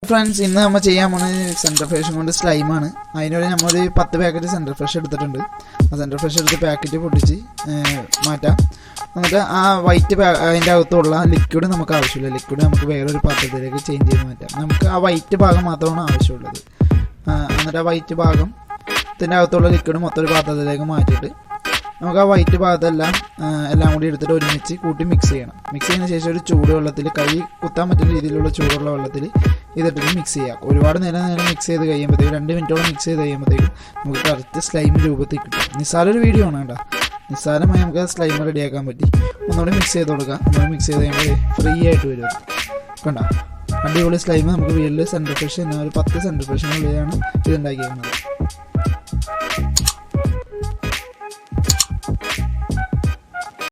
Friends, ഇന്ന് നമ്മൾ ചെയ്യാൻ പോകുന്നത് സെൻറ്റർ ഫ്രഷ് കൊണ്ട് സ്ലൈമാണ്. അതിനോട് നമ്മൾ 10 പാക്കറ്റ് സെൻറ്റർ ഫ്രഷ് എടുത്തിട്ടുണ്ട്. ആ സെൻറ്റർ ഫ്രഷ് എടുത്ത് പാക്കറ്റ് പൊട്ടിച്ച് മാറ്റാം. എന്നിട്ട് ആ വൈറ്റ് അതിൻ്റെ അകത്തുള്ള ലിക്വിഡ് നമുക്ക് ആവശ്യമില്ല. ലിക്വിഡ് നമുക്ക് വേറൊരു പാത്രത്തിലേക്ക് ചേഞ്ച് ചെയ്ത് മാറ്റാം. നമുക്ക് ആ വൈറ്റ് ഭാഗം മാത്രമാണ് ആവശ്യമുള്ളത്. എന്നിട്ട് ആ വൈറ്റ് ഭാഗത്തിൻ്റെ അകത്തുള്ള ലിക്വിഡ് മൊത്തം ഒരു പാത്രത്തിലേക്ക് മാറ്റിയിട്ട് നമുക്ക് ആ വൈറ്റ് ഭാഗത്തെല്ലാം എല്ലാം കൂടി എടുത്തിട്ട് ഒരുമിച്ച് കൂട്ടി മിക്സ് ചെയ്യണം. മിക്സ് ചെയ്തതിന് ശേഷം ഒരു ചൂടുവെള്ളത്തിൽ കൈ കുത്താൻ പറ്റുന്ന രീതിയിലുള്ള ചൂടുള്ള വെള്ളത്തിൽ ഇതിട്ടിട്ട് മിക്സ് ചെയ്യാം. ഒരുപാട് നേരം മിക്സ് ചെയ്ത് കഴിയുമ്പോഴത്തേക്കും 2 മിനിറ്റോളം മിക്സ് ചെയ്ത് കഴിയുമ്പോഴത്തേക്കും നമുക്ക് കറക്റ്റ് സ്ലൈം രൂപത്തിൽ കിട്ടും. നിസ്സാരൊരു വീഡിയോ ആണ് കേട്ടോ. നിസ്സാരമായി നമുക്ക് സ്ലൈം റെഡിയാക്കാൻ പറ്റി. ഒന്നുകൂടി മിക്സ് ചെയ്ത് കൊടുക്കാം. ഒന്നുകൂടി മിക്സ് ചെയ്ത് കഴിയുമ്പോൾ ഫ്രീ ആയിട്ട് വരും. കണ്ടോ, അടിപൊളി സ്ലൈം നമുക്ക് വീട്ടിൽ സെൻറ്റർ ഫ്രഷ് ഒരു 10 സെൻറ്റർ ഫ്രഷിനുള്ളിലാണ് ഇത് ഉണ്ടാക്കിയിരിക്കുന്നത്.